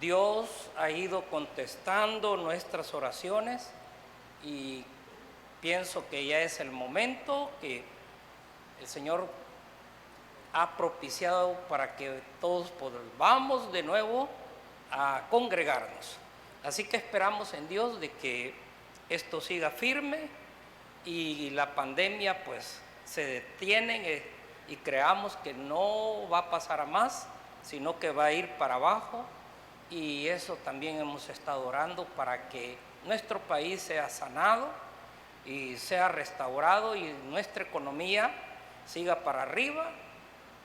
Dios ha ido contestando nuestras oraciones y pienso que ya es el momento que el Señor ha propiciado para que todos volvamos de nuevo a congregarnos. Así que esperamos en Dios de que esto siga firme y la pandemia pues se detiene y creamos que no va a pasar a más, sino que va a ir para abajo. Y eso también hemos estado orando para que nuestro país sea sanado y sea restaurado y nuestra economía siga para arriba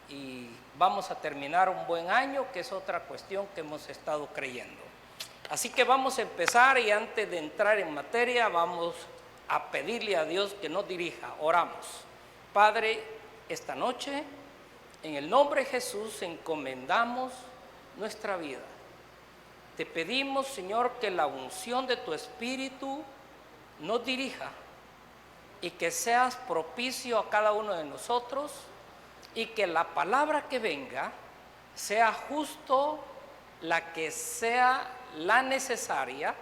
y vamos a terminar un buen año, que es otra cuestión que hemos estado creyendo. Así que vamos a empezar y antes de entrar en materia vamos a pedirle a Dios que nos dirija. Oramos. Padre, esta noche en el nombre de Jesús encomendamos nuestra vida. Te pedimos, Señor, que la unción de tu Espíritu nos dirija y que seas propicio a cada uno de nosotros y que la palabra que venga sea justo la que sea la necesaria,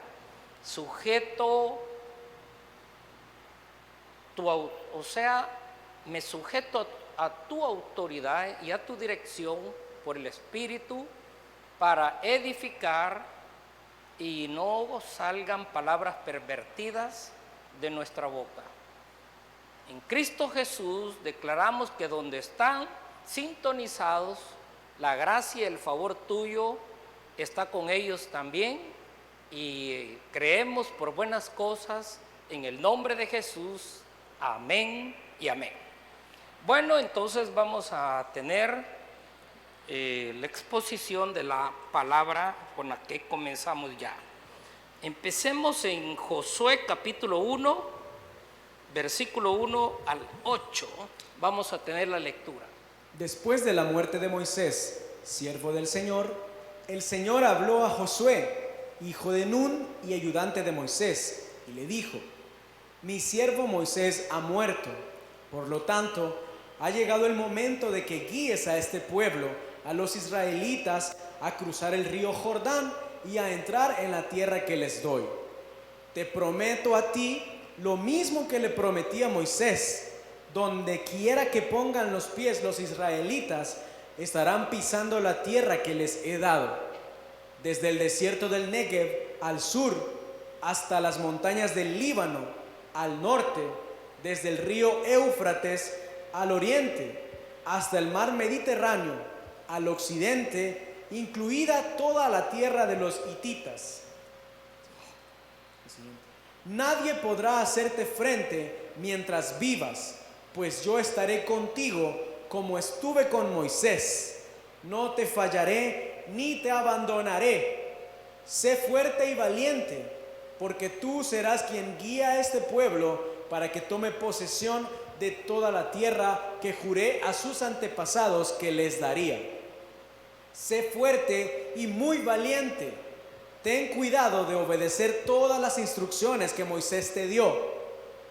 me sujeto a tu autoridad y a tu dirección por el Espíritu, para edificar y no salgan palabras pervertidas de nuestra boca. En Cristo Jesús declaramos que donde están sintonizados, la gracia y el favor tuyo está con ellos también y creemos por buenas cosas en el nombre de Jesús. Amén y amén. Bueno, entonces vamos a tener la exposición de la palabra con la que comenzamos ya. Empecemos en Josué capítulo 1, versículo 1 al 8. Vamos a tener la lectura. Después de la muerte de Moisés, siervo del Señor, el Señor habló a Josué, hijo de Nun y ayudante de Moisés, y le dijo: mi siervo Moisés ha muerto, por lo tanto, ha llegado el momento de que guíes a este pueblo, a los israelitas, a cruzar el río Jordán y a entrar en la tierra que les doy. Te prometo a ti lo mismo que le prometí a Moisés: donde quiera que pongan los pies los israelitas, estarán pisando la tierra que les he dado, desde el desierto del Negev al sur, hasta las montañas del Líbano al norte, desde el río Éufrates al oriente, hasta el mar Mediterráneo al occidente, incluida toda la tierra de los hititas. Nadie podrá hacerte frente mientras vivas, pues yo estaré contigo como estuve con Moisés. No te fallaré ni te abandonaré. Sé fuerte y valiente, porque tú serás quien guía a este pueblo para que tome posesión de toda la tierra que juré a sus antepasados que les daría. Sé fuerte y muy valiente. Ten cuidado de obedecer todas las instrucciones que Moisés te dio.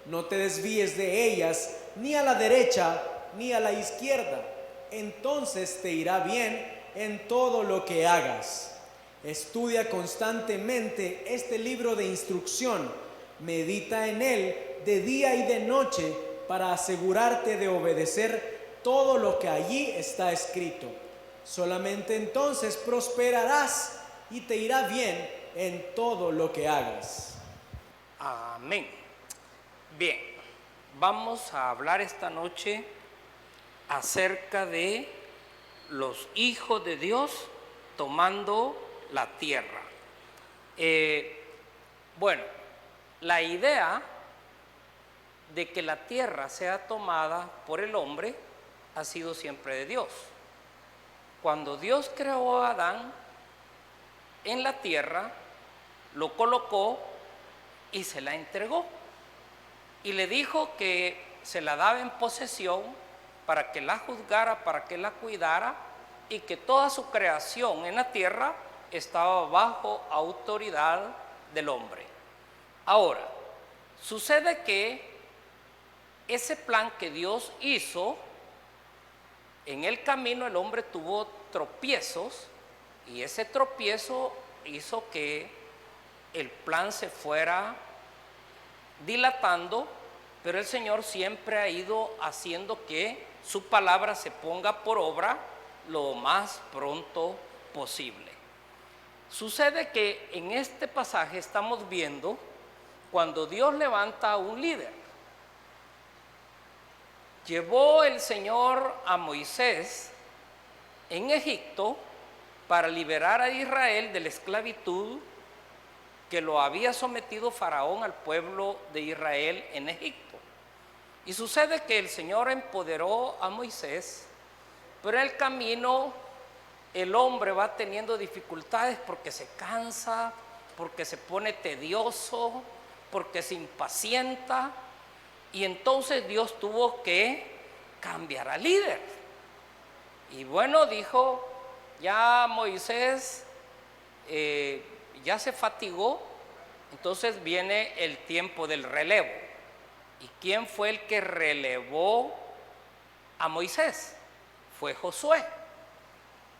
No te desvíes de ellas, ni a la derecha ni a la izquierda. Entonces te irá bien en todo lo que hagas. Estudia constantemente este libro de instrucción. Medita en él de día y de noche para asegurarte de obedecer todo lo que allí está escrito. Solamente entonces prosperarás y te irá bien en todo lo que hagas. Amén. Bien, vamos a hablar esta noche acerca de los hijos de Dios tomando la tierra. Bueno, la idea de que la tierra sea tomada por el hombre ha sido siempre de Dios. Cuando Dios creó a Adán en la tierra, lo colocó y se la entregó. Y le dijo que se la daba en posesión para que la juzgara, para que la cuidara y que toda su creación en la tierra estaba bajo autoridad del hombre. Ahora, sucede que ese plan que Dios hizo, en el camino el hombre tuvo tropiezos y ese tropiezo hizo que el plan se fuera dilatando, pero el Señor siempre ha ido haciendo que su palabra se ponga por obra lo más pronto posible. Sucede que en este pasaje estamos viendo cuando Dios levanta a un líder. Llevó el Señor a Moisés en Egipto para liberar a Israel de la esclavitud que lo había sometido Faraón al pueblo de Israel en Egipto. Y sucede que el Señor empoderó a Moisés, pero en el camino el hombre va teniendo dificultades porque se cansa, porque se pone tedioso, porque se impacienta, y entonces Dios tuvo que cambiar al líder. Y bueno, dijo, ya Moisés ya se fatigó, entonces viene el tiempo del relevo. ¿Y quién fue el que relevó a Moisés? Fue Josué.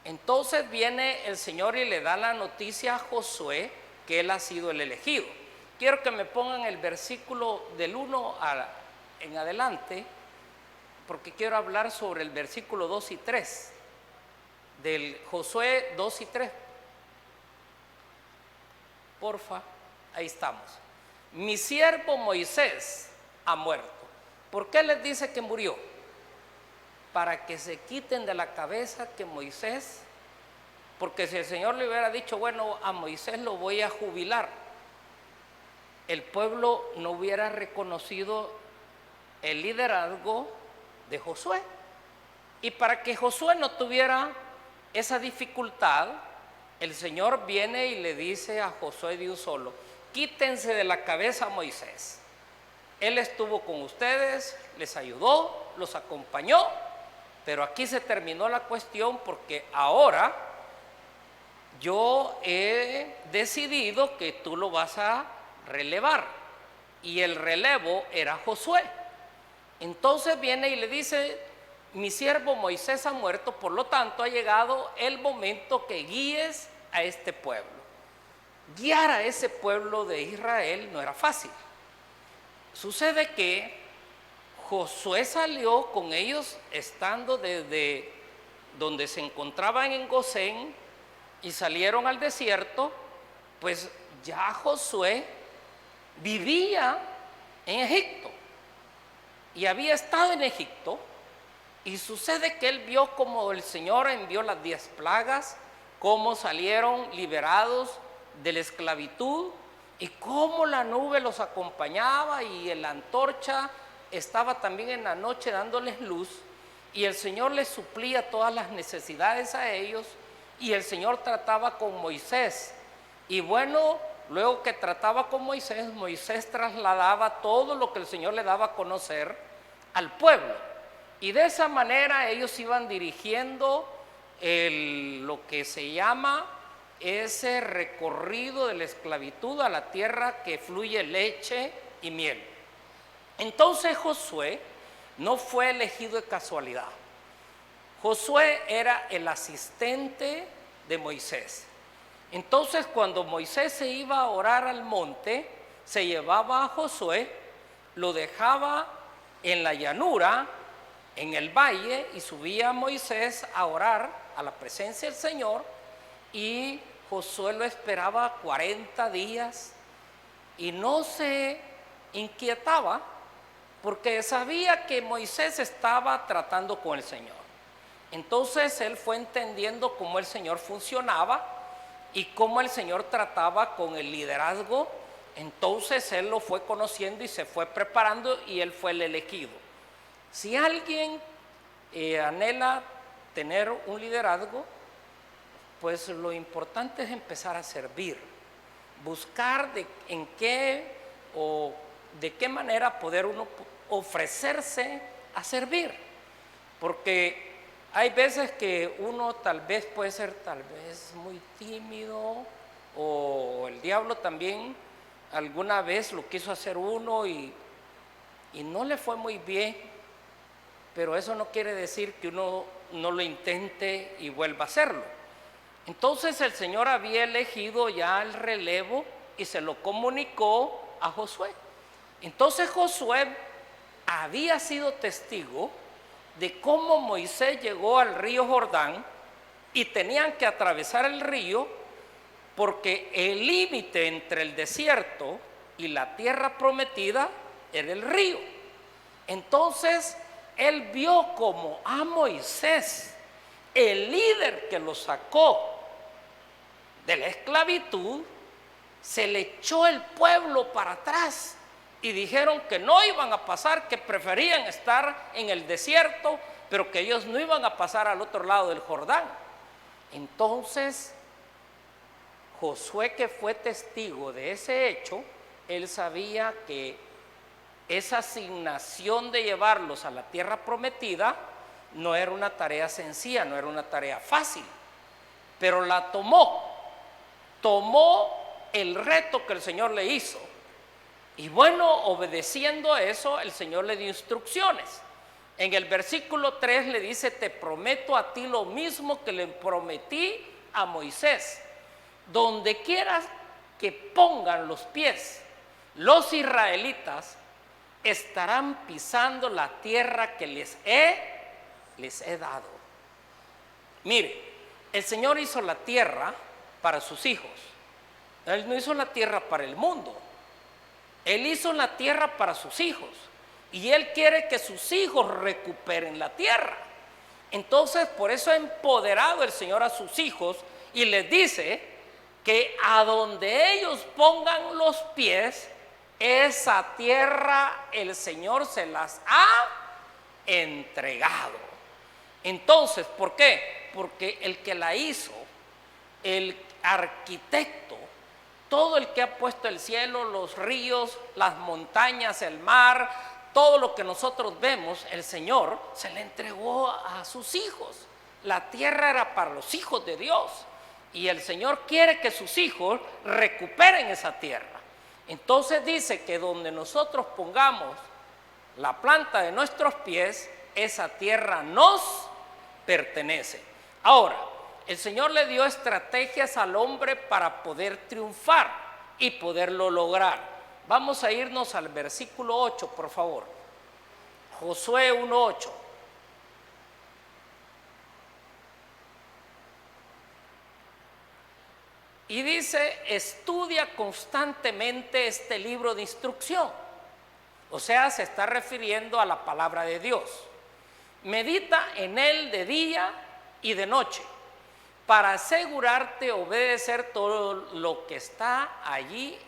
Entonces viene el Señor y le da la noticia a Josué que él ha sido el elegido. Quiero que me pongan el versículo del 1 en adelante, porque quiero hablar sobre el versículo 2 y 3, del Josué 2 y 3. Porfa, ahí estamos. Mi siervo Moisés ha muerto. ¿Por qué les dice que murió? Para que se quiten de la cabeza que Moisés, porque si el Señor le hubiera dicho, bueno, a Moisés lo voy a jubilar, el pueblo no hubiera reconocido el liderazgo de Josué. Y para que Josué no tuviera esa dificultad, el Señor viene y le dice a Josué de un solo, quítense de la cabeza a Moisés. Él estuvo con ustedes, les ayudó, los acompañó, pero aquí se terminó la cuestión porque ahora yo he decidido que tú lo vas a relevar. Y el relevo era Josué. Entonces viene y le dice, mi siervo Moisés ha muerto, por lo tanto ha llegado el momento que guíes a este pueblo. Guiar a ese pueblo de Israel no era fácil. Sucede que Josué salió con ellos estando desde donde se encontraban en Gosén y salieron al desierto, pues ya Josué vivía en Egipto y había estado en Egipto, y sucede que él vio como el Señor envió las 10 plagas, cómo salieron liberados de la esclavitud y cómo la nube los acompañaba y la antorcha estaba también en la noche dándoles luz, y el Señor les suplía todas las necesidades a ellos, y el Señor trataba con Moisés. Y bueno, luego que trataba con Moisés, Moisés trasladaba todo lo que el Señor le daba a conocer al pueblo. Y de esa manera ellos iban dirigiendo lo que se llama ese recorrido de la esclavitud a la tierra que fluye leche y miel. Entonces Josué no fue elegido de casualidad. Josué era el asistente de Moisés. Entonces cuando Moisés se iba a orar al monte, se llevaba a Josué, lo dejaba en la llanura, en el valle, y subía a Moisés a orar a la presencia del Señor, y Josué lo esperaba 40 días y no se inquietaba porque sabía que Moisés estaba tratando con el Señor. Entonces él fue entendiendo cómo el Señor funcionaba y cómo el Señor trataba con el liderazgo. Entonces él lo fue conociendo y se fue preparando, y él fue el elegido. Si alguien anhela tener un liderazgo, pues lo importante es empezar a servir, buscar en qué o de qué manera poder uno ofrecerse a servir, porque hay veces que uno tal vez puede ser muy tímido, o el diablo también alguna vez lo quiso hacer uno y no le fue muy bien, pero eso no quiere decir que uno no lo intente y vuelva a hacerlo. Entonces el Señor había elegido ya el relevo y se lo comunicó a Josué. Entonces Josué había sido testigo de cómo Moisés llegó al río Jordán y tenían que atravesar el río porque el límite entre el desierto y la tierra prometida era el río. Entonces él vio como a Moisés, el líder que lo sacó de la esclavitud, se le echó el pueblo para atrás y dijeron que no iban a pasar, que preferían estar en el desierto, pero que ellos no iban a pasar al otro lado del Jordán. Entonces Josué, que fue testigo de ese hecho, él sabía que esa asignación de llevarlos a la tierra prometida no era una tarea sencilla, no era una tarea fácil, pero la tomó el reto que el Señor le hizo. Y bueno, obedeciendo a eso, el Señor le dio instrucciones. En el versículo 3 le dice: te prometo a ti lo mismo que le prometí a Moisés. Donde quieras que pongan los pies los israelitas, estarán pisando la tierra que les he dado. Mire, el Señor hizo la tierra para sus hijos. Él no hizo la tierra para el mundo. Él hizo la tierra para sus hijos. Y Él quiere que sus hijos recuperen la tierra. Entonces, por eso ha empoderado el Señor a sus hijos y les dice que a donde ellos pongan los pies, esa tierra el Señor se las ha entregado. Entonces, ¿por qué? Porque el que la hizo, el arquitecto, todo el que ha puesto el cielo, los ríos, las montañas, el mar, todo lo que nosotros vemos, el Señor se le entregó a sus hijos. La tierra era para los hijos de Dios y el Señor quiere que sus hijos recuperen esa tierra. Entonces dice que donde nosotros pongamos la planta de nuestros pies, esa tierra nos pertenece. Ahora, el Señor le dio estrategias al hombre para poder triunfar y poderlo lograr. Vamos a irnos al versículo 8, por favor. Josué 1:8. Y dice: estudia constantemente este libro de instrucción. O sea, se está refiriendo a la palabra de Dios. Medita en él de día y de noche, para asegurarte obedecer todo lo que está allí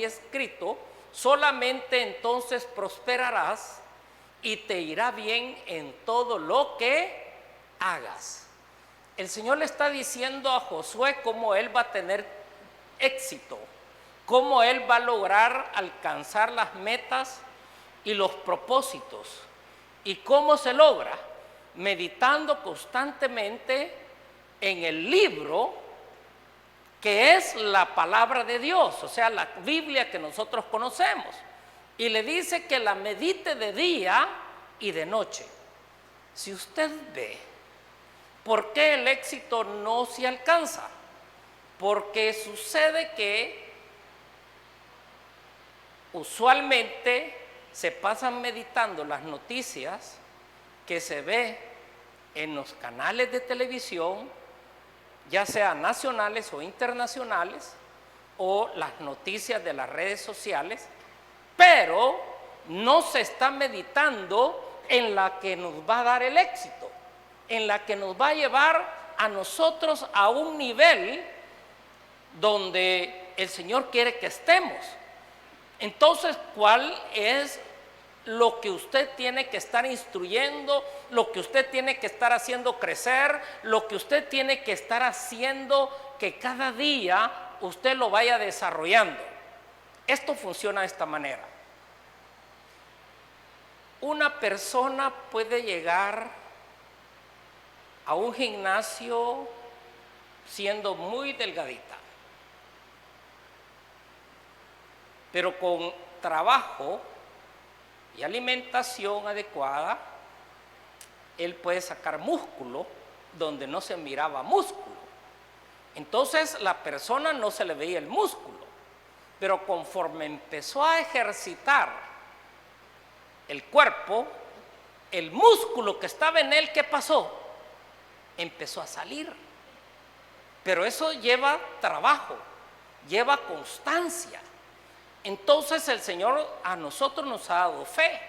escrito. Solamente entonces prosperarás y te irá bien en todo lo que hagas. El Señor le está diciendo a Josué cómo él va a tener éxito, cómo él va a lograr alcanzar las metas y los propósitos. ¿Y cómo se logra? Meditando constantemente en el libro que es la palabra de Dios, o sea, la Biblia que nosotros conocemos. Y le dice que la medite de día y de noche. Si usted ve por qué el éxito no se alcanza, porque sucede que usualmente se pasan meditando las noticias que se ve en los canales de televisión, ya sean nacionales o internacionales, o las noticias de las redes sociales, pero no se está meditando en la que nos va a dar el éxito, en la que nos va a llevar a nosotros a un nivel donde el Señor quiere que estemos. Entonces, ¿cuál es lo que usted tiene que estar instruyendo, lo que usted tiene que estar haciendo crecer, lo que usted tiene que estar haciendo que cada día usted lo vaya desarrollando? Esto funciona de esta manera. Una persona puede llegar a un gimnasio siendo muy delgadita, pero con trabajo y alimentación adecuada, él puede sacar músculo donde no se miraba músculo. Entonces la persona no se le veía el músculo, pero conforme empezó a ejercitar el cuerpo, el músculo que estaba en él, ¿qué pasó? Empezó a salir. Pero eso lleva trabajo, lleva constancia. Entonces el Señor a nosotros nos ha dado fe,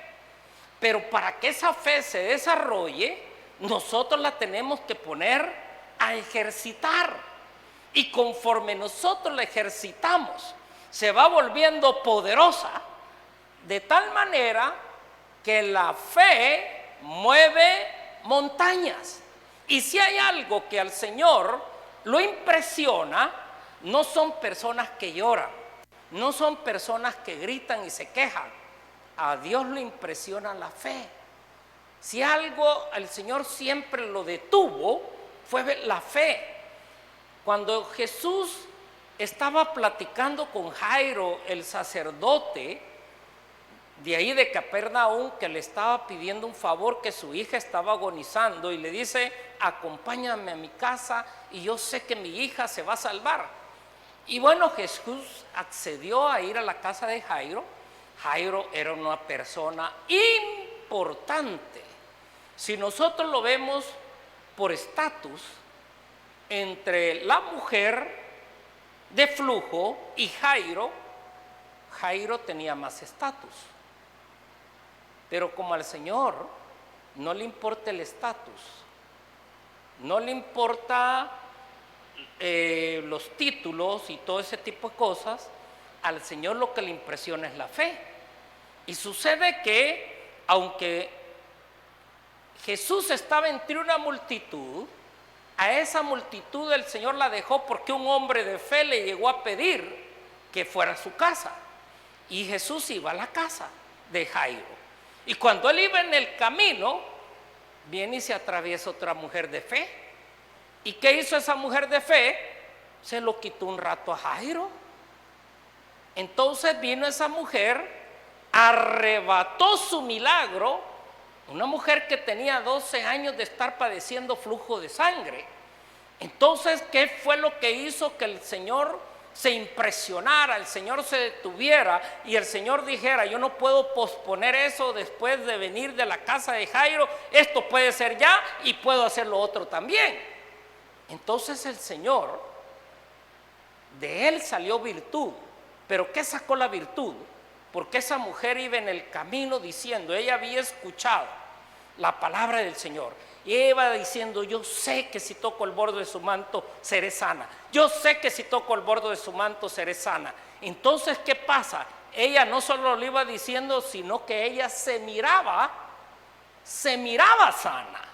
pero para que esa fe se desarrolle, nosotros la tenemos que poner a ejercitar. Y conforme nosotros la ejercitamos, se va volviendo poderosa, de tal manera que la fe mueve montañas. Y si hay algo que al Señor lo impresiona, no son personas que lloran, no son personas que gritan y se quejan. A Dios le impresiona la fe. Si algo el Señor siempre lo detuvo, fue la fe. Cuando Jesús estaba platicando con Jairo, el sacerdote de ahí de Capernaum, que le estaba pidiendo un favor, que su hija estaba agonizando, y le dice: acompáñame a mi casa y yo sé que mi hija se va a salvar. Y bueno, Jesús accedió a ir a la casa de Jairo. Jairo era una persona importante. Si nosotros lo vemos por estatus, entre la mujer de flujo y Jairo, Jairo tenía más estatus. Pero como al Señor no le importa el estatus, no le importa los títulos y todo ese tipo de cosas, al Señor lo que le impresiona es la fe. Y sucede que, aunque Jesús estaba entre una multitud, a esa multitud el Señor la dejó porque un hombre de fe le llegó a pedir que fuera a su casa. Y Jesús iba a la casa de Jairo. Y cuando él iba en el camino, viene y se atraviesa otra mujer de fe. ¿Y qué hizo esa mujer de fe? Se lo quitó un rato a Jairo. Entonces vino esa mujer, arrebató su milagro, una mujer que tenía 12 años de estar padeciendo flujo de sangre. Entonces, ¿qué fue lo que hizo que el Señor se impresionara, el Señor se detuviera y el Señor dijera: yo no puedo posponer eso después de venir de la casa de Jairo, esto puede ser ya y puedo hacer lo otro también? Entonces el Señor, de él salió virtud. ¿Pero qué sacó la virtud? Porque esa mujer iba en el camino diciendo, ella había escuchado la palabra del Señor, y iba diciendo: yo sé que si toco el borde de su manto seré sana, yo sé que si toco el borde de su manto seré sana. Entonces, ¿qué pasa? Ella no solo lo iba diciendo, sino que ella se miraba sana.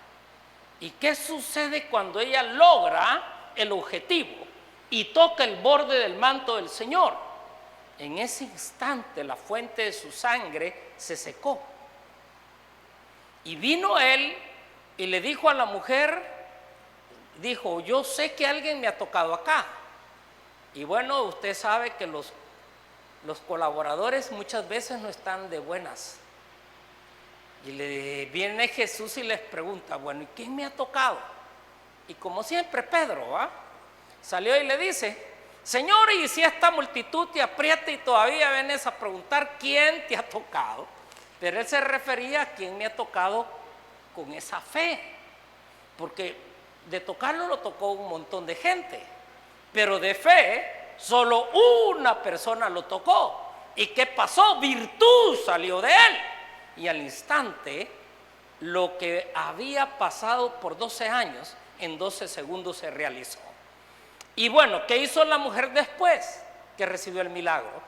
¿Y qué sucede cuando ella logra el objetivo y toca el borde del manto del Señor? En ese instante la fuente de su sangre se secó. Y vino él y le dijo a la mujer, dijo: yo sé que alguien me ha tocado acá. Y bueno, usted sabe que los colaboradores muchas veces no están de buenas. Y le viene Jesús y les pregunta: bueno, ¿y quién me ha tocado? Y como siempre Pedro salió y le dice: Señor, y si esta multitud te aprieta y todavía vienes a preguntar quién te ha tocado. Pero él se refería a quién me ha tocado con esa fe, porque de tocarlo lo tocó un montón de gente, pero de fe solo una persona lo tocó. ¿Y qué pasó? Virtud salió de él, y al instante lo que había pasado por 12 años en 12 segundos se realizó. Y bueno, ¿qué hizo la mujer después que recibió el milagro?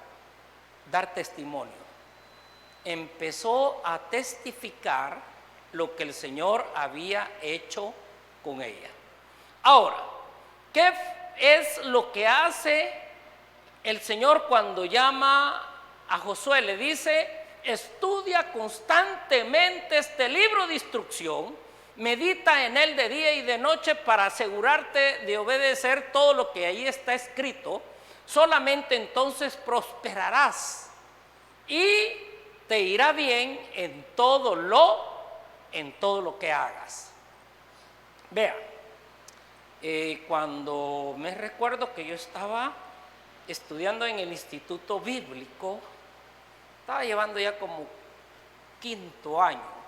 Dar testimonio. Empezó a testificar lo que el Señor había hecho con ella. Ahora, ¿qué es lo que hace el Señor cuando llama a Josué? Le dice: estudia constantemente este libro de instrucción, medita en él de día y de noche para asegurarte de obedecer todo lo que ahí está escrito. Solamente entonces prosperarás y te irá bien en todo lo que hagas. Vea, cuando me recuerdo que yo estaba estudiando en el Instituto Bíblico, estaba llevando ya como quinto año.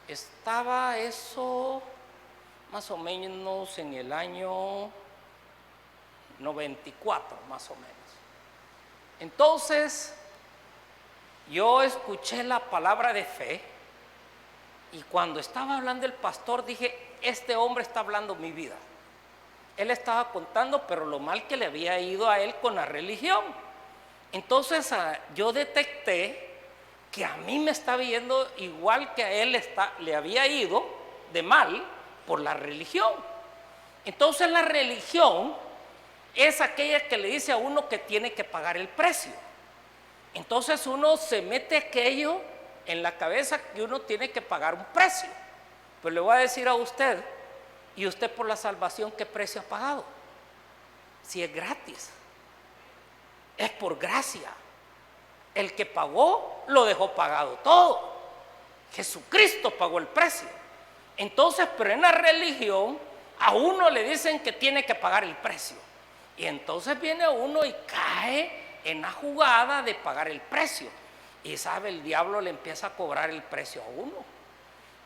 Estaba eso más o menos en el año 94, más o menos. Entonces, yo escuché la palabra de fe y cuando estaba hablando el pastor dije, este hombre está hablando mi vida. Él estaba contando, pero lo mal que le había ido a él con la religión. Entonces, yo detecté que a mí me estaba yendo igual que a él le había ido de mal por la religión. Entonces, la religión es aquella que le dice a uno que tiene que pagar el precio. Entonces uno se mete aquello en la cabeza que uno tiene que pagar un precio. Pues le voy a decir a usted, ¿y usted por la salvación qué precio ha pagado? Si es gratis, es por gracia. El que pagó lo dejó pagado todo. Jesucristo pagó el precio. Entonces, pero en la religión a uno le dicen que tiene que pagar el precio. Y entonces viene uno y cae en la jugada de pagar el precio. Y sabe, el diablo le empieza a cobrar el precio a uno.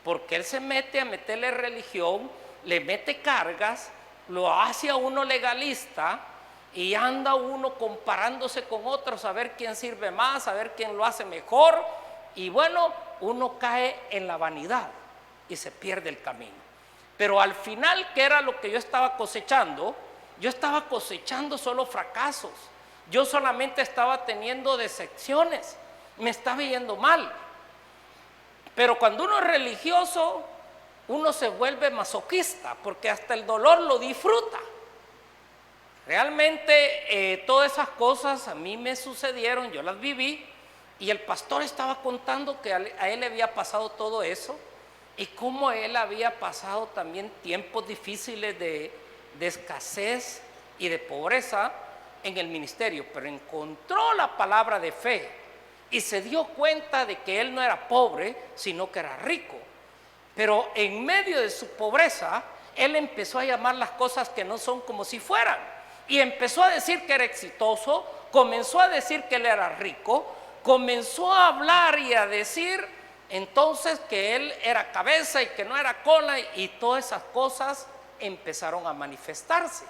Porque él se mete a meterle religión, le mete cargas, lo hace a uno legalista y anda uno comparándose con otros a ver quién sirve más, a ver quién lo hace mejor. Y bueno, uno cae en la vanidad y se pierde el camino. Pero al final, ¿qué era lo que yo estaba cosechando? Yo estaba cosechando solo fracasos. Yo solamente estaba teniendo decepciones. Me estaba yendo mal. Pero cuando uno es religioso, uno se vuelve masoquista, porque hasta el dolor lo disfruta. Realmente todas esas cosas a mí me sucedieron, yo las viví, y el pastor estaba contando que a él le había pasado todo eso, y cómo él había pasado también tiempos difíciles de escasez y de pobreza en el ministerio, pero encontró la palabra de fe y se dio cuenta de que él no era pobre, sino que era rico. Pero en medio de su pobreza, él empezó a llamar las cosas que no son como si fueran, y empezó a decir que era exitoso, comenzó a decir que él era rico, comenzó a hablar y a decir entonces que él era cabeza y que no era cola, y todas esas cosas empezaron a manifestarse.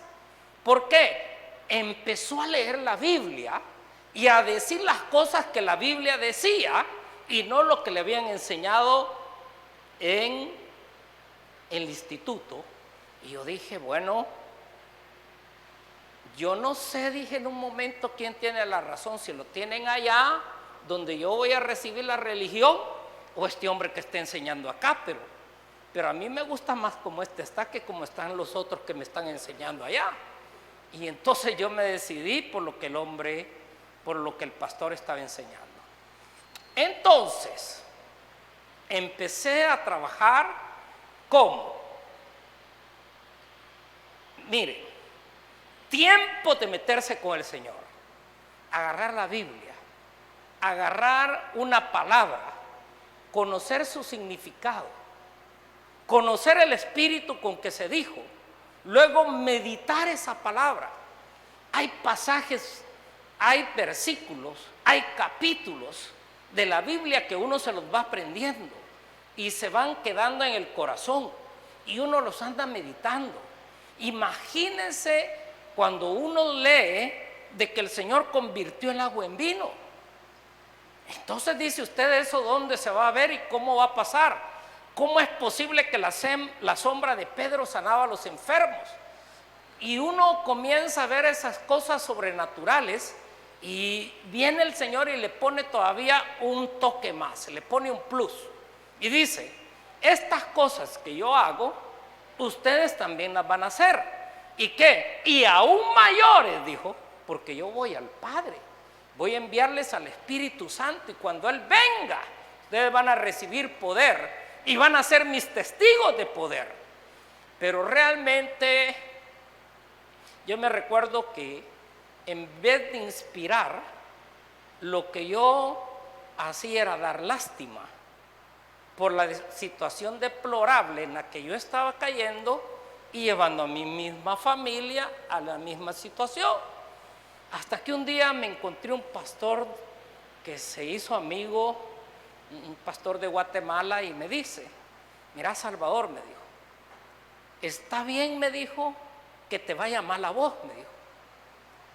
¿Por qué? Empezó a leer la Biblia y a decir las cosas que la Biblia decía y no lo que le habían enseñado en el instituto. Y yo dije, bueno, yo no sé, dije en un momento, quién tiene la razón, si lo tienen allá donde yo voy a recibir la religión o este hombre que está enseñando acá, pero a mí me gusta más como este está que como están los otros que me están enseñando allá. Y entonces yo me decidí por lo que el pastor estaba enseñando. Entonces, empecé a trabajar como, mire, tiempo de meterse con el Señor, agarrar la Biblia, agarrar una palabra, conocer su significado, conocer el espíritu con que se dijo, luego meditar esa palabra. Hay pasajes, hay versículos, hay capítulos de la Biblia que uno se los va aprendiendo y se van quedando en el corazón y uno los anda meditando. Imagínense cuando uno lee de que el Señor convirtió el agua en vino. Entonces dice usted, ¿eso dónde se va a ver y cómo va a pasar? ¿Cómo es posible que la sombra de Pedro sanaba a los enfermos? Y uno comienza a ver esas cosas sobrenaturales y viene el Señor y le pone todavía un toque más, le pone un plus. Y dice, estas cosas que yo hago, ustedes también las van a hacer. ¿Y qué? Y aún mayores, dijo, porque yo voy al Padre. Voy a enviarles al Espíritu Santo y cuando Él venga, ustedes van a recibir poder y van a ser mis testigos de poder. Pero realmente yo me recuerdo que en vez de inspirar, lo que yo hacía era dar lástima por la situación deplorable en la que yo estaba cayendo y llevando a mi misma familia a la misma situación. Hasta que un día me encontré un pastor que se hizo amigo, un pastor de Guatemala, y me dice: mira, Salvador, me dijo, está bien, me dijo, que te vaya mal a vos, me dijo.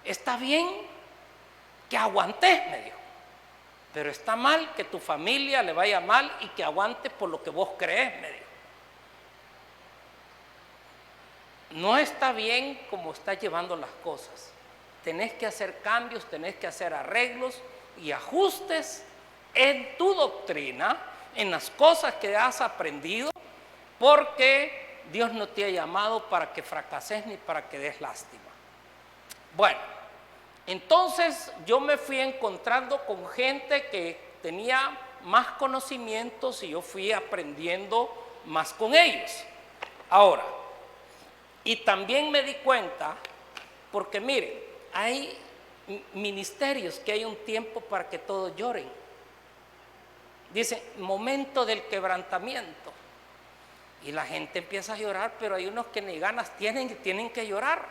Está bien que aguantes, me dijo, pero está mal que tu familia le vaya mal y que aguantes por lo que vos crees, me dijo. No está bien como estás llevando las cosas. Tenés que hacer cambios, tenés que hacer arreglos y ajustes en tu doctrina, en las cosas que has aprendido, porque Dios no te ha llamado para que fracases ni para que des lástima. Bueno, entonces yo me fui encontrando con gente que tenía más conocimientos y yo fui aprendiendo más con ellos. Ahora, y también me di cuenta, porque miren, hay ministerios que hay un tiempo para que todos lloren. Dice, momento del quebrantamiento. Y la gente empieza a llorar, pero hay unos que ni ganas tienen que llorar.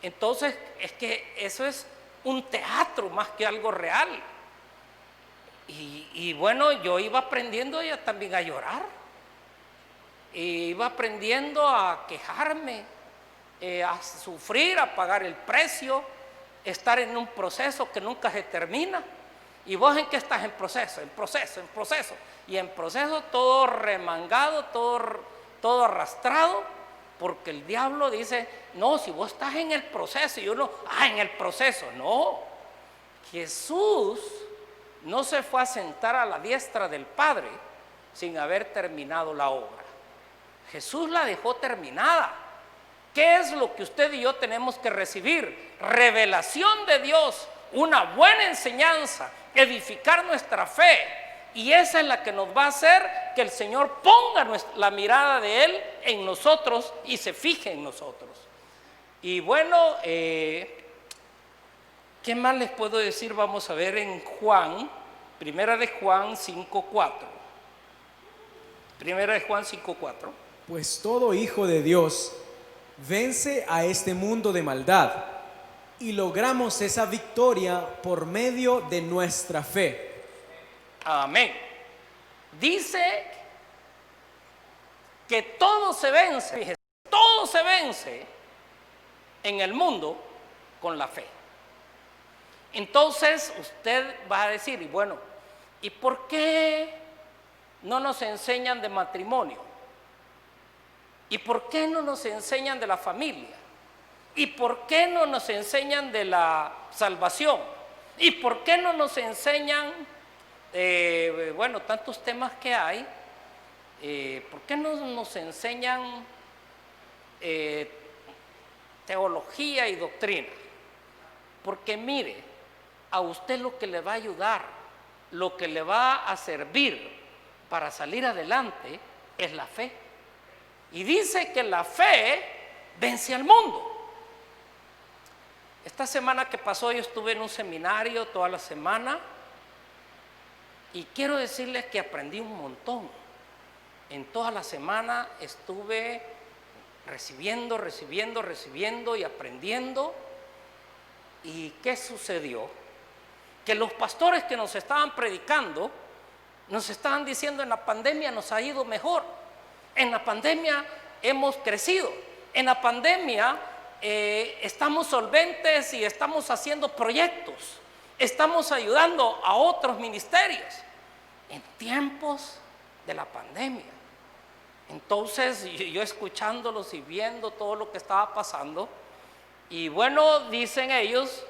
Entonces, es que eso es un teatro más que algo real. Y bueno, yo iba aprendiendo ya también a llorar. Iba aprendiendo a quejarme, a sufrir, a pagar el precio, estar en un proceso que nunca se termina. ¿Y vos en qué estás? En proceso. Y en proceso todo remangado, todo arrastrado, porque el diablo dice, no, si vos estás en el proceso, y uno, en el proceso. No, Jesús no se fue a sentar a la diestra del Padre sin haber terminado la obra. Jesús la dejó terminada. ¿Qué es lo que usted y yo tenemos que recibir? Revelación de Dios, una buena enseñanza, edificar nuestra fe, y esa es la que nos va a hacer que el Señor ponga la mirada de Él en nosotros y se fije en nosotros. Y bueno, ¿qué más les puedo decir? Vamos a ver en Juan, primera de Juan 5:4. Primera de Juan 5:4. Pues todo hijo de Dios vence a este mundo de maldad, y logramos esa victoria por medio de nuestra fe. Amén. Dice que todo se vence en el mundo con la fe. Entonces usted va a decir, y bueno, ¿y por qué no nos enseñan de matrimonio? ¿Y por qué no nos enseñan de la familia? ¿Y por qué no nos enseñan de la salvación? ¿Y por qué no nos enseñan, bueno, tantos temas que hay? ¿Por qué no nos enseñan teología y doctrina? Porque mire, a usted lo que le va a ayudar, lo que le va a servir para salir adelante es la fe. Y dice que la fe vence al mundo. Esta semana que pasó yo estuve en un seminario toda la semana y quiero decirles que aprendí un montón. En toda la semana estuve recibiendo y aprendiendo. ¿Y qué sucedió? Que los pastores que nos estaban predicando nos estaban diciendo, en la pandemia nos ha ido mejor, en la pandemia hemos crecido, en la pandemia estamos solventes y estamos haciendo proyectos, estamos ayudando a otros ministerios en tiempos de la pandemia. Entonces yo escuchándolos y viendo todo lo que estaba pasando, y bueno, dicen ellos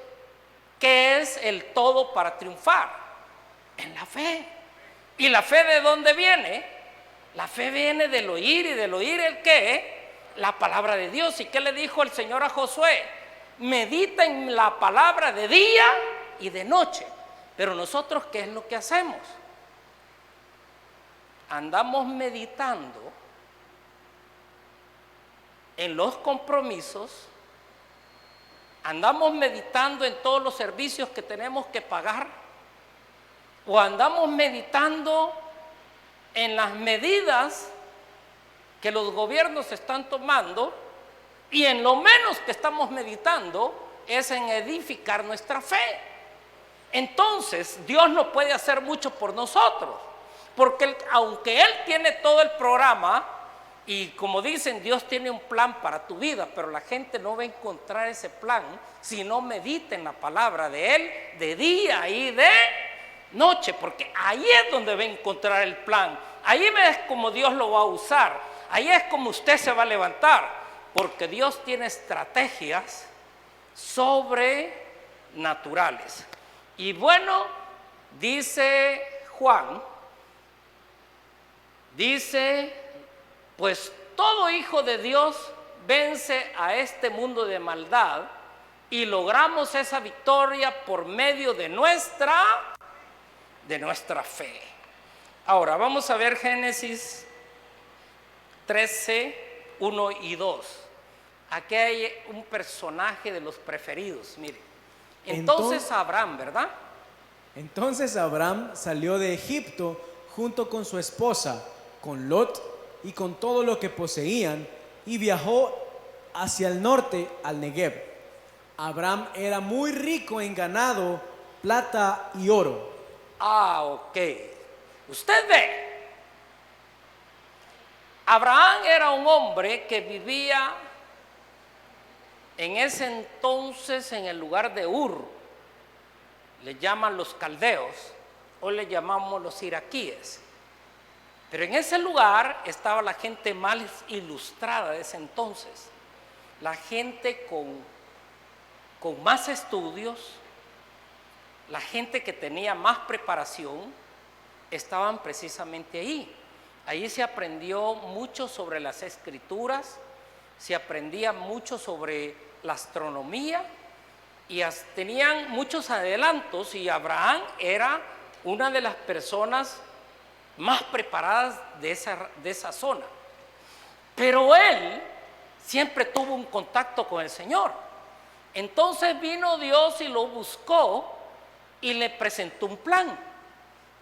que es el todo para triunfar en la fe. ¿Y la fe de dónde viene? La fe viene del oír, y del oír ¿el qué? La palabra de Dios. ¿Y qué le dijo el Señor a Josué? Medita en la palabra de día y de noche. Pero nosotros, ¿qué es lo que hacemos? Andamos meditando en los compromisos, andamos meditando en todos los servicios que tenemos que pagar, o andamos meditando en las medidas que los gobiernos están tomando, y en lo menos que estamos meditando es en edificar nuestra fe. Entonces Dios no puede hacer mucho por nosotros, porque aunque Él tiene todo el programa, y como dicen, Dios tiene un plan para tu vida, pero la gente no va a encontrar ese plan si no medita en la palabra de Él de día y de noche, porque ahí es donde va a encontrar el plan. Ahí es como Dios lo va a usar, ahí es como usted se va a levantar, porque Dios tiene estrategias sobrenaturales. Y bueno, dice Juan, dice: pues todo hijo de Dios vence a este mundo de maldad, y logramos esa victoria por medio de nuestra fe. Ahora vamos a ver Génesis 13, 1 y 2. Aquí hay un personaje de los preferidos, mire. Entonces Abraham, ¿verdad? Entonces Abraham salió de Egipto junto con su esposa, con Lot y con todo lo que poseían, y viajó hacia el norte al Negev. Abraham era muy rico en ganado, plata y oro. Ok. Usted ve, Abraham era un hombre que vivía en ese entonces en el lugar de Ur. Le llaman los caldeos, o le llamamos los iraquíes. Pero en ese lugar estaba la gente más ilustrada de ese entonces, la gente con más estudios, la gente que tenía más preparación, estaban precisamente ahí. Ahí se aprendió mucho sobre las escrituras, se aprendía mucho sobre la astronomía, y tenían muchos adelantos, y Abraham era una de las personas más preparadas de esa zona. Pero él siempre tuvo un contacto con el Señor. Entonces vino Dios y lo buscó y le presentó un plan.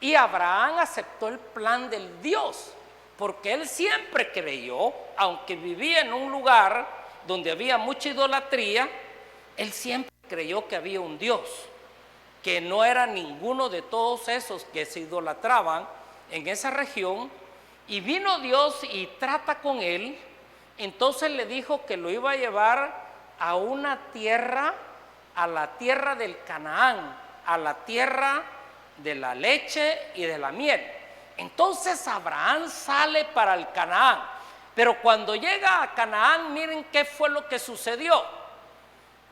Y Abraham aceptó el plan del Dios, porque él siempre creyó, aunque vivía en un lugar donde había mucha idolatría, él siempre creyó que había un Dios, que no era ninguno de todos esos que se idolatraban en esa región. Y vino Dios y trata con él. Entonces le dijo que lo iba a llevar a una tierra, a la tierra del Canaán, a la tierra de la leche y de la miel. Entonces Abraham sale para el Canaán, pero cuando llega a Canaán, miren qué fue lo que sucedió.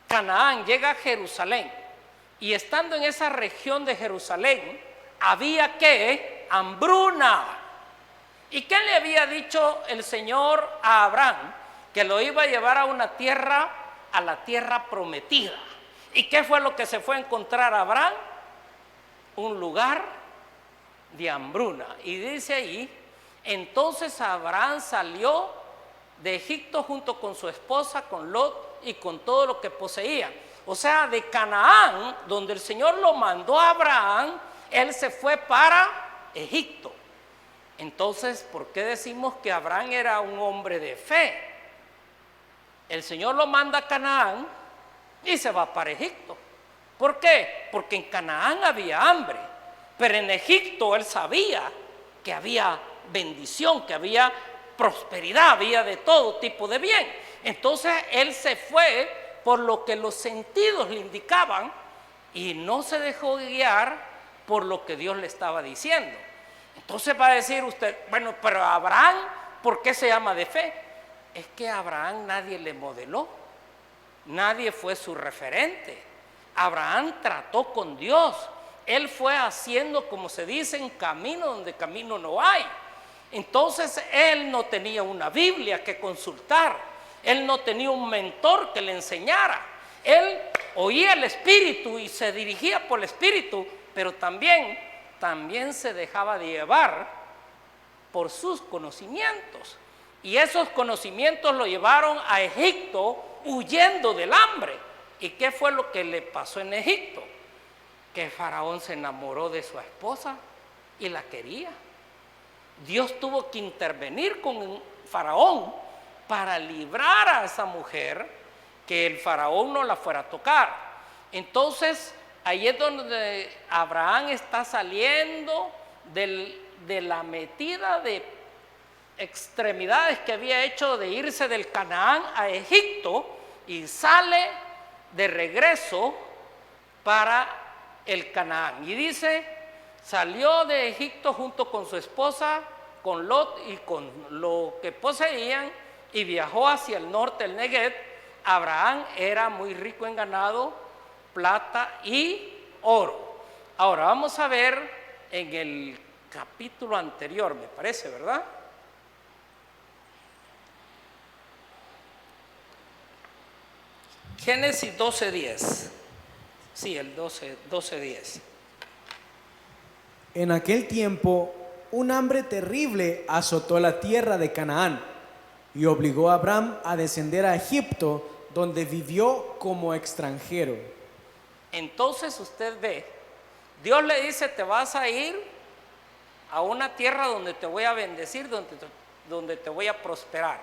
Canaán llega a Jerusalén, y estando en esa región de Jerusalén había ¿qué? Hambruna. ¿Y qué le había dicho el Señor a Abraham? Que lo iba a llevar a una tierra, a la tierra prometida. ¿Y qué fue lo que se fue a encontrar Abraham? Un lugar de hambruna. Y dice ahí: entonces Abraham salió de Egipto junto con su esposa, con Lot y con todo lo que poseía. O sea, de Canaán, donde el Señor lo mandó a Abraham, él se fue para Egipto. Entonces, ¿por qué decimos que Abraham era un hombre de fe? El Señor lo manda a Canaán y se va para Egipto. ¿Por qué? Porque en Canaán había hambre, pero en Egipto él sabía que había bendición, que había prosperidad, había de todo tipo de bien. Entonces él se fue por lo que los sentidos le indicaban y no se dejó guiar por lo que Dios le estaba diciendo. Entonces va a decir usted: bueno, pero Abraham, ¿por qué se llama de fe? Es que a Abraham nadie le modeló, nadie fue su referente. Abraham trató con Dios, él fue haciendo, como se dice, en camino donde camino no hay. Entonces él no tenía una Biblia que consultar, él no tenía un mentor que le enseñara. Él oía el Espíritu y se dirigía por el Espíritu, pero también se dejaba de llevar por sus conocimientos. Y esos conocimientos lo llevaron a Egipto huyendo del hambre. ¿Y qué fue lo que le pasó en Egipto? Que Faraón se enamoró de su esposa y la quería. Dios tuvo que intervenir con faraón para librar a esa mujer, que el faraón no la fuera a tocar. Entonces, ahí es donde Abraham está saliendo de la metida de extremidades que había hecho de irse del Canaán a Egipto, y sale de regreso para el Canaán. Y dice, salió de Egipto junto con su esposa, con Lot y con lo que poseían, y viajó hacia el norte del Negev. Abraham era muy rico en ganado, plata y oro. Ahora vamos a ver en el capítulo anterior, me parece, ¿verdad? Génesis 12:10. Sí, el 12:10. En aquel tiempo, un hambre terrible azotó la tierra de Canaán y obligó a Abraham a descender a Egipto, donde vivió como extranjero. Entonces usted ve, Dios le dice, te vas a ir a una tierra donde te voy a bendecir, donde te voy a prosperar.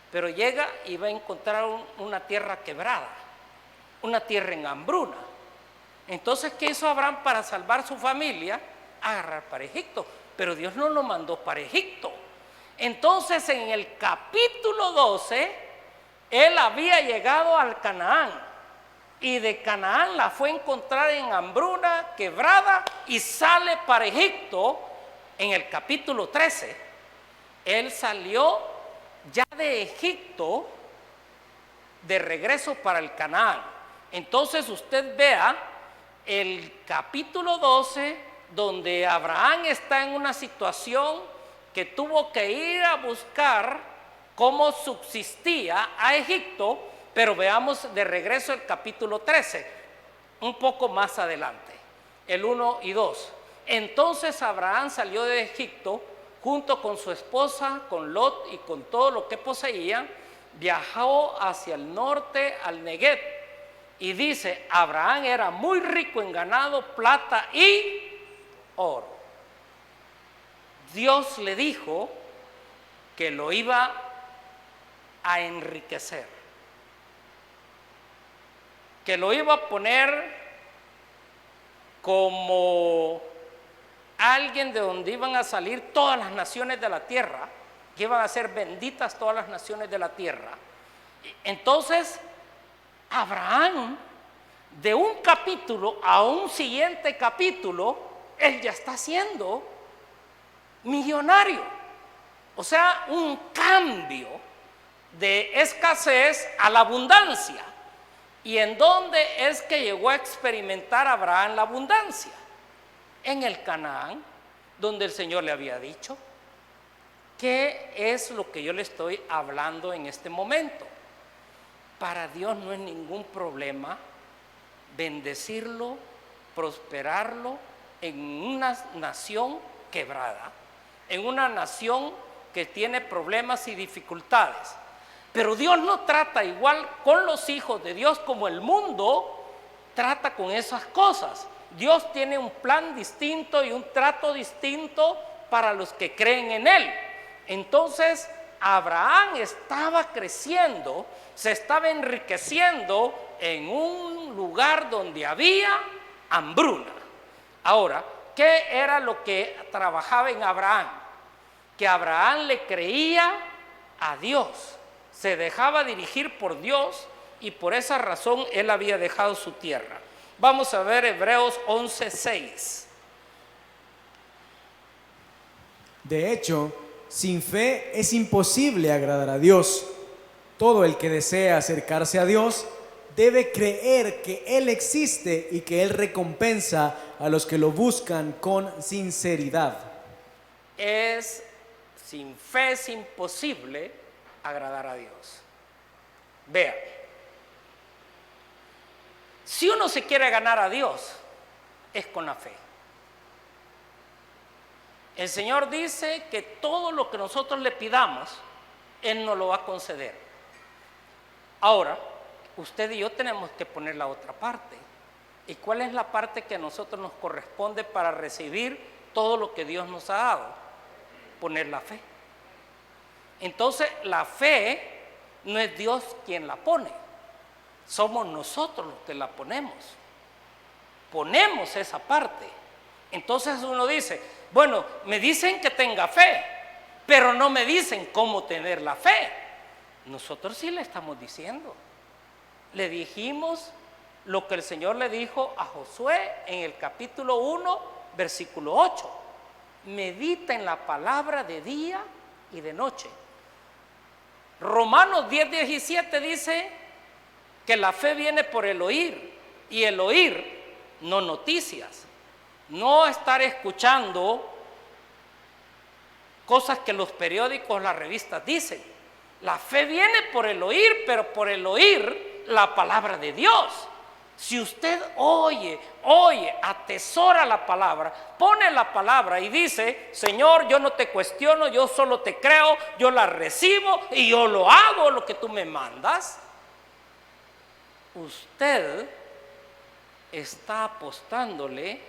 Pero llega y va a encontrar una tierra quebrada, una tierra en hambruna. Entonces, ¿qué hizo Abraham para salvar su familia? Agarrar para Egipto. Pero Dios no lo mandó para Egipto. Entonces, en el capítulo 12, él había llegado al Canaán, y de Canaán la fue a encontrar en hambruna, quebrada, y sale para Egipto. En el capítulo 13, él salió ya de Egipto de regreso para el Canaán. Entonces usted vea el capítulo 12, donde Abraham está en una situación que tuvo que ir a buscar cómo subsistía a Egipto. Pero veamos de regreso el capítulo 13, un poco más adelante, el 1 y 2. Entonces Abraham salió de Egipto junto con su esposa, con Lot y con todo lo que poseía, viajó hacia el norte al Negev. Y dice, Abraham era muy rico en ganado, plata y oro. Dios le dijo que lo iba a enriquecer, que lo iba a poner como alguien de donde iban a salir todas las naciones de la tierra, que iban a ser benditas todas las naciones de la tierra. Entonces, Abraham, de un capítulo a un siguiente capítulo, él ya está siendo millonario. O sea, un cambio de escasez a la abundancia. ¿Y en dónde es que llegó a experimentar Abraham la abundancia? En el Canaán, donde el Señor le había dicho. ¿Qué es lo que yo le estoy hablando en este momento? Para Dios no es ningún problema bendecirlo, prosperarlo en una nación quebrada, en una nación que tiene problemas y dificultades. Pero Dios no trata igual con los hijos de Dios como el mundo trata con esas cosas. Dios tiene un plan distinto y un trato distinto para los que creen en Él. Entonces, Abraham estaba creciendo, se estaba enriqueciendo en un lugar donde había hambruna. Ahora, ¿qué era lo que trabajaba en Abraham? Que Abraham le creía a Dios, se dejaba dirigir por Dios, y por esa razón él había dejado su tierra. Vamos a ver Hebreos 11:6. De hecho, sin fe es imposible agradar a Dios. Todo el que desea acercarse a Dios debe creer que Él existe y que Él recompensa a los que lo buscan con sinceridad. Sin fe es imposible agradar a Dios. Vean, si uno se quiere ganar a Dios, es con la fe. El Señor dice que todo lo que nosotros le pidamos, Él nos lo va a conceder. Ahora, usted y yo tenemos que poner la otra parte. ¿Y cuál es la parte que a nosotros nos corresponde para recibir todo lo que Dios nos ha dado? Poner la fe. Entonces la fe no es Dios quien la pone, somos nosotros los que la ponemos. Ponemos esa parte. Entonces uno dice, bueno, me dicen que tenga fe, pero no me dicen cómo tener la fe. Nosotros sí le estamos diciendo. Le dijimos lo que el Señor le dijo a Josué en el capítulo 1, versículo 8. Medita en la palabra de día y de noche. Romanos 10:17 dice que la fe viene por el oír, y el oír no noticias, no estar escuchando cosas que los periódicos, las revistas dicen. La fe viene por el oír, pero por el oír la palabra de Dios. Si usted oye, atesora la palabra, pone la palabra y dice, Señor, yo no te cuestiono, yo solo te creo, yo la recibo y yo lo hago lo que tú me mandas, usted está apostándole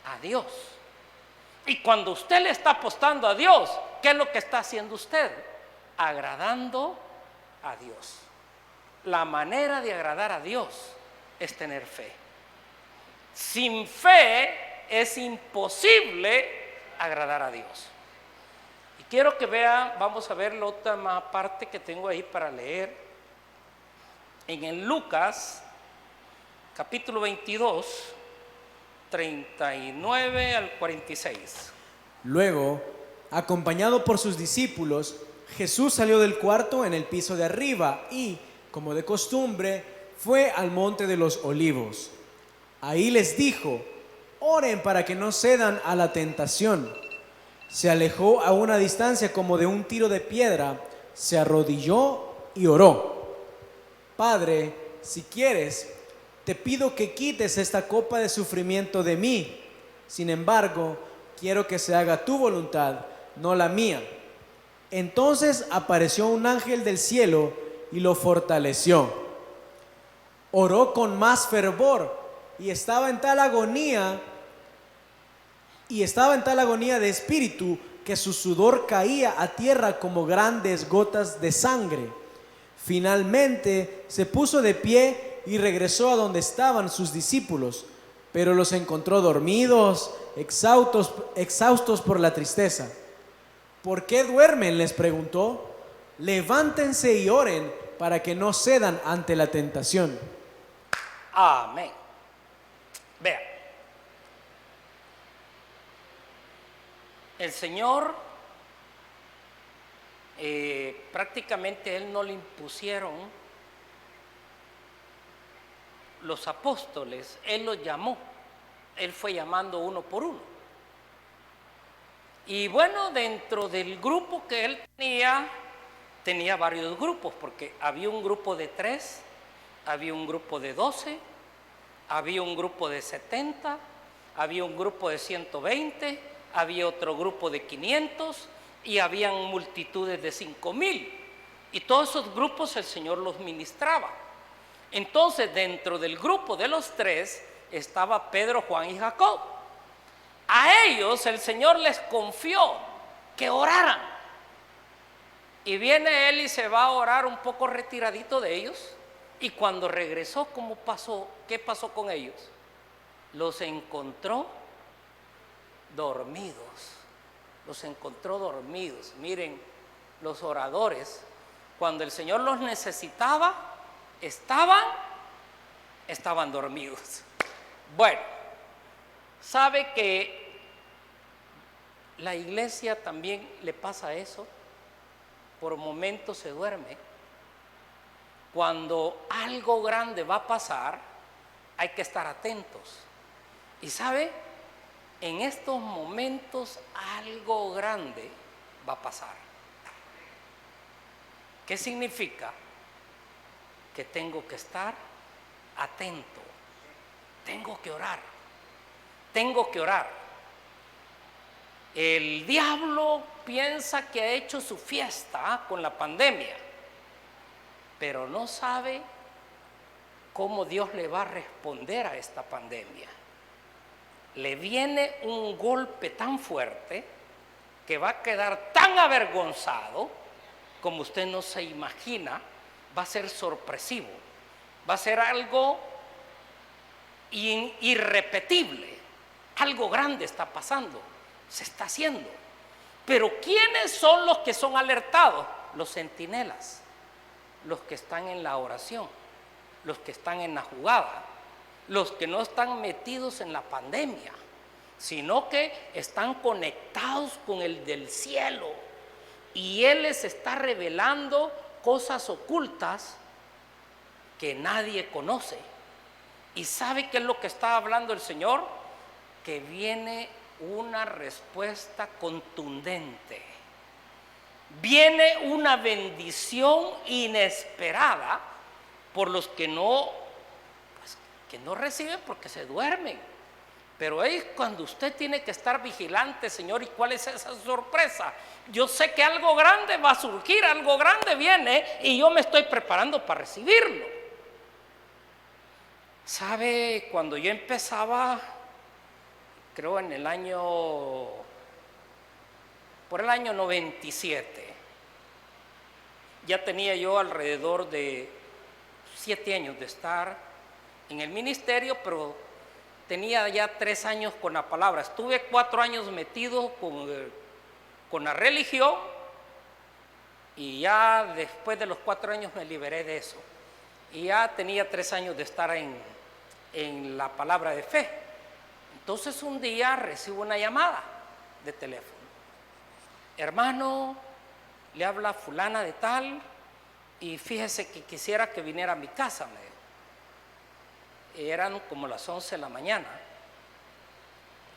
a Dios. Y cuando usted le está apostando a Dios, ¿qué es lo que está haciendo usted? Agradando a Dios. La manera de agradar a Dios es tener fe. Sin fe es imposible agradar a Dios. Y quiero que vean, vamos a ver la otra parte que tengo ahí para leer. En el Lucas, capítulo 22, 39 al 46. Luego, acompañado por sus discípulos, Jesús salió del cuarto en el piso de arriba y, como de costumbre, fue al monte de los olivos. Ahí les dijo, oren para que no cedan a la tentación. Se alejó a una distancia como de un tiro de piedra, se arrodilló y oró. Padre, si quieres, te pido que quites esta copa de sufrimiento de mí. Sin embargo, quiero que se haga tu voluntad, no la mía. Entonces apareció un ángel del cielo y lo fortaleció. Oró con más fervor y estaba en tal agonía de espíritu que su sudor caía a tierra como grandes gotas de sangre. Finalmente se puso de pie y regresó a donde estaban sus discípulos, pero los encontró dormidos, exhaustos por la tristeza. ¿Por qué duermen?, les preguntó. Levántense y oren para que no cedan ante la tentación. Amén. Vean, el Señor prácticamente Él no le impusieron los apóstoles, Él los llamó, Él fue llamando uno por uno. Y bueno, dentro del grupo que Él tenía varios grupos, porque había un grupo de 3, había un grupo de 12, había un grupo de 70, había un grupo de 120, había otro grupo de 500 y habían multitudes de 5,000. Y todos esos grupos el Señor los ministraba. Entonces, dentro del grupo de los 3 estaba Pedro, Juan y Jacob. A ellos el Señor les confió que oraran. Y viene Él y se va a orar un poco retiradito de ellos. Y cuando regresó, ¿cómo pasó? ¿Qué pasó con ellos? Los encontró dormidos. Los encontró dormidos. Miren, los oradores, cuando el Señor los necesitaba, estaban dormidos. Bueno, ¿sabe que la iglesia también le pasa eso? Por momentos se duerme. Cuando algo grande va a pasar, hay que estar atentos. Y ¿sabe? En estos momentos algo grande va a pasar. ¿Qué significa? Que tengo que estar atento. Tengo que orar. Tengo que orar. El diablo piensa que ha hecho su fiesta con la pandemia, pero no sabe cómo Dios le va a responder a esta pandemia. Le viene un golpe tan fuerte que va a quedar tan avergonzado como usted no se imagina, va a ser sorpresivo, va a ser algo irrepetible. Algo grande está pasando, se está haciendo. Pero ¿quiénes son los que son alertados? Los centinelas, los que están en la oración, los que están en la jugada, los que no están metidos en la pandemia, sino que están conectados con el del cielo, y Él les está revelando cosas ocultas que nadie conoce. ¿Y sabe qué es lo que está hablando el Señor? Que viene una respuesta contundente, viene una bendición inesperada por los que no, pues, que no reciben porque se duermen. Pero es cuando usted tiene que estar vigilante, Señor. ¿Y cuál es esa sorpresa? Yo sé que algo grande va a surgir, algo grande viene, y yo me estoy preparando para recibirlo. ¿Sabe? Cuando yo empezaba, creo en el año, por el año 97, ya tenía yo alrededor de 7 años de estar en el ministerio, pero tenía ya 3 años con la palabra. Estuve 4 años metido con la religión, y ya después de los 4 años me liberé de eso. Y ya tenía 3 años de estar en la palabra de fe. Entonces un día recibo una llamada de teléfono. Hermano, le habla fulana de tal, y fíjese que quisiera que viniera a mi casa, me dijo. Eran como las 11 de la mañana.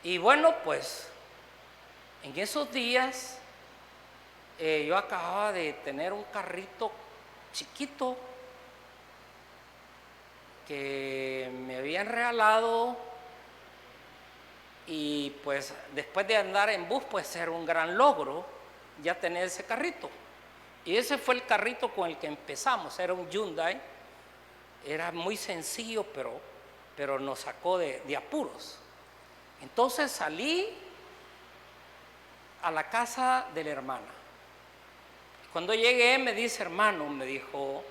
Y bueno, pues en esos días yo acababa de tener un carrito chiquito que me habían regalado, y pues después de andar en bus, pues era un gran logro ya tener ese carrito. Y ese fue el carrito con el que empezamos. Era un Hyundai, era muy sencillo, pero nos sacó de apuros. Entonces salí a la casa de la hermana. Cuando llegué me dice, hermano, me dijo,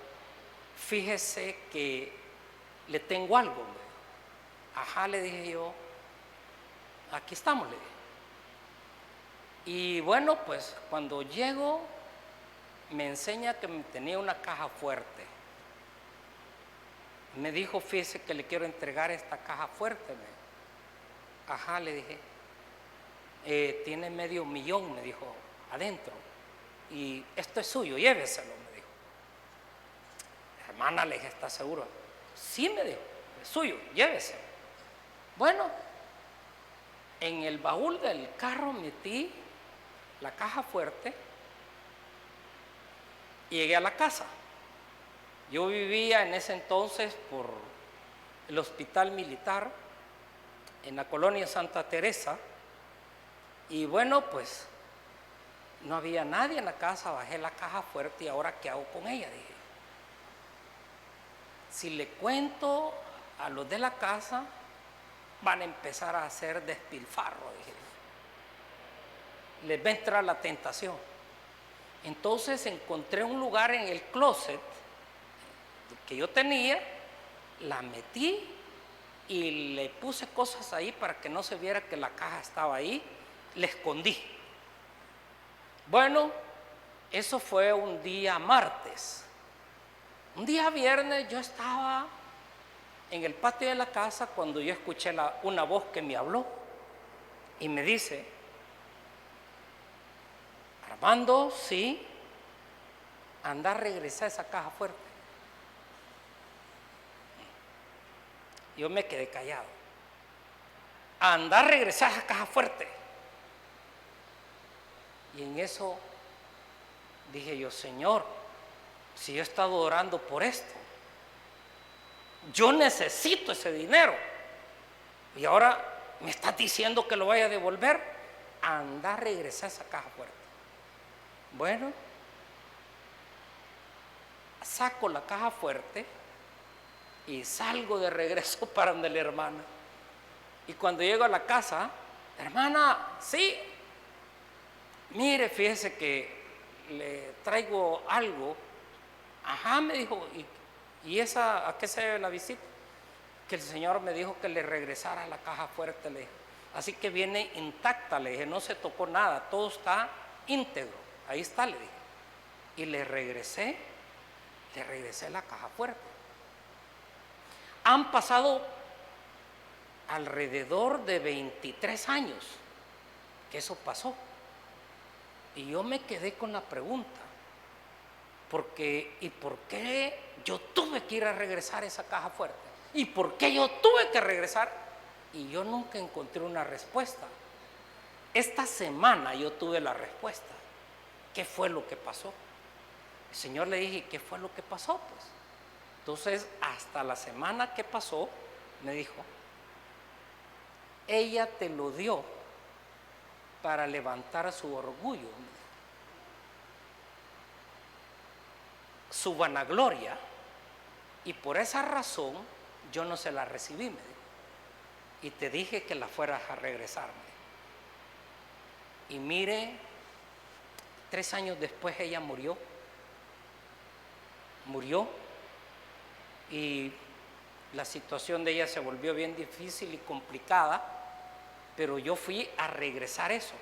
fíjese que le tengo algo. Me dijo. Ajá, le dije yo, aquí estamos, le dije. Y bueno, pues cuando llego me enseña que tenía una caja fuerte. Me dijo, fíjese que le quiero entregar esta caja fuerte. Ajá, le dije, tiene $500,000, me dijo, adentro, y esto es suyo, lléveselo, me dijo. Hermana, le dije, ¿está seguro? Sí, me dijo, es suyo, lléveselo. Bueno, en el baúl del carro metí la caja fuerte y llegué a la casa. Yo vivía en ese entonces por el hospital militar en la colonia Santa Teresa, y bueno, pues no había nadie en la casa. Bajé la caja fuerte, y ahora ¿qué hago con ella? Dije, si le cuento a los de la casa, van a empezar a hacer despilfarro, dije. Les va a entrar la tentación. Entonces encontré un lugar en el closet que yo tenía, la metí y le puse cosas ahí para que no se viera que la caja estaba ahí, le escondí. Bueno, eso fue un día martes. Un día viernes yo estaba en el patio de la casa cuando yo escuché una voz que me habló y me dice, Armando, sí, anda a regresar esa caja fuerte. Yo me quedé callado. Anda a regresar esa caja fuerte. Y en eso dije yo, Señor, si yo he estado orando por esto, yo necesito ese dinero, y ahora me estás diciendo que lo vaya a devolver. Anda a regresar esa caja fuerte. Bueno, saco la caja fuerte y salgo de regreso para donde la hermana. Y cuando llego a la casa, hermana, sí, mire, fíjese que le traigo algo. Ajá, me dijo, ¿y esa a qué se debe la visita? Que el Señor me dijo que le regresara la caja fuerte, le dije. Así que viene intacta, le dije, no se tocó nada, todo está íntegro. Ahí está, le dije. Y le regresé la caja fuerte. Han pasado alrededor de 23 años que eso pasó. Y yo me quedé con la pregunta, ¿por qué yo tuve que ir a regresar esa caja fuerte? ¿Y por qué yo tuve que regresar? Y yo nunca encontré una respuesta. Esta semana yo tuve la respuesta. ¿Qué fue lo que pasó? El Señor le dije, ¿qué fue lo que pasó? Pues entonces, hasta la semana que pasó, me dijo, ella te lo dio para levantar su orgullo, su vanagloria, y por esa razón yo no se la recibí, me dijo, y te dije que la fueras a regresarme. Y mire, 3 años después ella murió, y la situación de ella se volvió bien difícil y complicada, pero yo fui a regresar eso,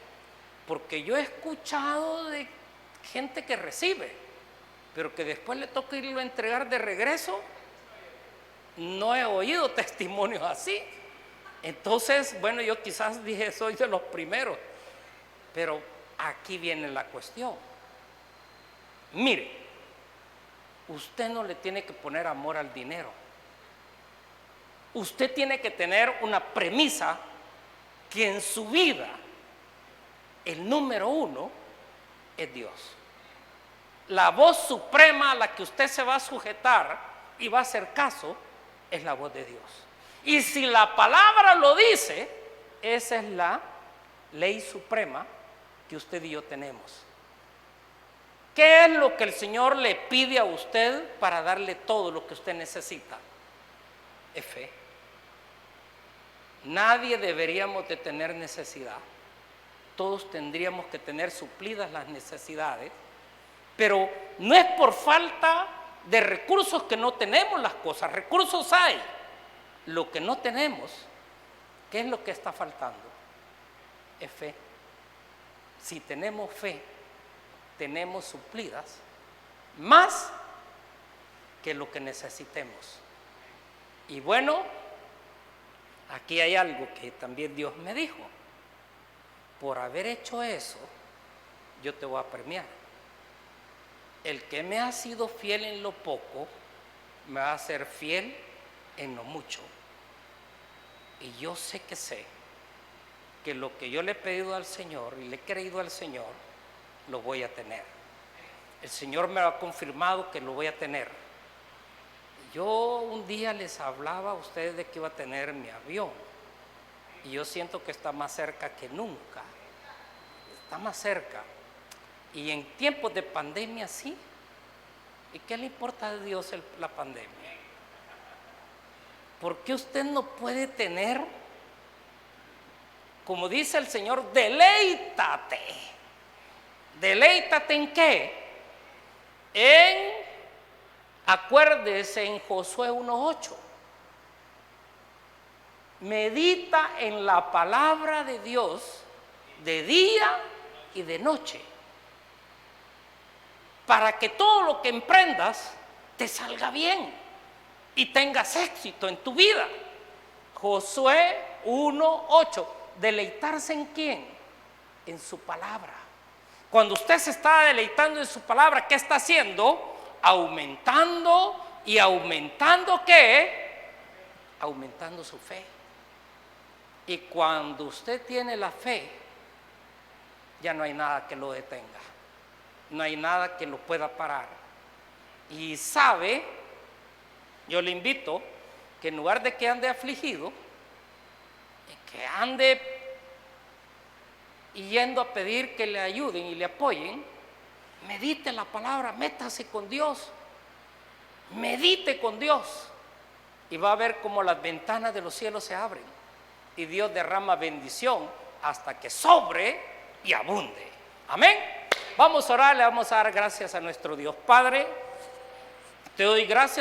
porque yo he escuchado de gente que recibe, pero que después le toca irlo a entregar de regreso. No he oído testimonios así. Entonces, bueno, yo quizás dije, soy de los primeros, pero aquí viene la cuestión. Mire, usted no le tiene que poner amor al dinero. Usted tiene que tener una premisa que en su vida el número 1 es Dios. La voz suprema a la que usted se va a sujetar y va a hacer caso es la voz de Dios. Y si la palabra lo dice, esa es la ley suprema que usted y yo tenemos. ¿Qué es lo que el Señor le pide a usted para darle todo lo que usted necesita? Es fe. Nadie deberíamos de tener necesidad. Todos tendríamos que tener suplidas las necesidades, pero no es por falta de recursos que no tenemos las cosas. Recursos hay. Lo que no tenemos, ¿qué es lo que está faltando? Es fe. Si tenemos fe, tenemos suplidas más que lo que necesitemos. Y bueno, aquí hay algo que también Dios me dijo. Por haber hecho eso, yo te voy a premiar. El que me ha sido fiel en lo poco, me va a ser fiel en lo mucho. Y yo sé que lo que yo le he pedido al Señor y le he creído al Señor, lo voy a tener. El Señor me ha confirmado que lo voy a tener. Yo un día les hablaba a ustedes de que iba a tener mi avión, y yo siento que está más cerca que nunca. Está más cerca. Y en tiempos de pandemia sí. ¿Y qué le importa a Dios la pandemia? ¿Por qué usted no puede tener, como dice el Señor, deleítate? ¿Deleítate en qué? Acuérdese en Josué 1:8. Medita en la palabra de Dios de día y de noche, para que todo lo que emprendas te salga bien y tengas éxito en tu vida. Josué 1:8. ¿Deleitarse en quién? En su palabra. Cuando usted se está deleitando en su palabra, ¿qué está haciendo? Aumentando y aumentando, ¿qué? Aumentando su fe. Y cuando usted tiene la fe, ya no hay nada que lo detenga. No hay nada que lo pueda parar. Y sabe, yo le invito que en lugar de que ande afligido, que ande yendo a pedir que le ayuden y le apoyen, medite la palabra, métase con Dios, medite con Dios, y va a ver cómo las ventanas de los cielos se abren y Dios derrama bendición hasta que sobre y abunde. Amén. Vamos a orar, le vamos a dar gracias a nuestro Dios. Padre, te doy gracias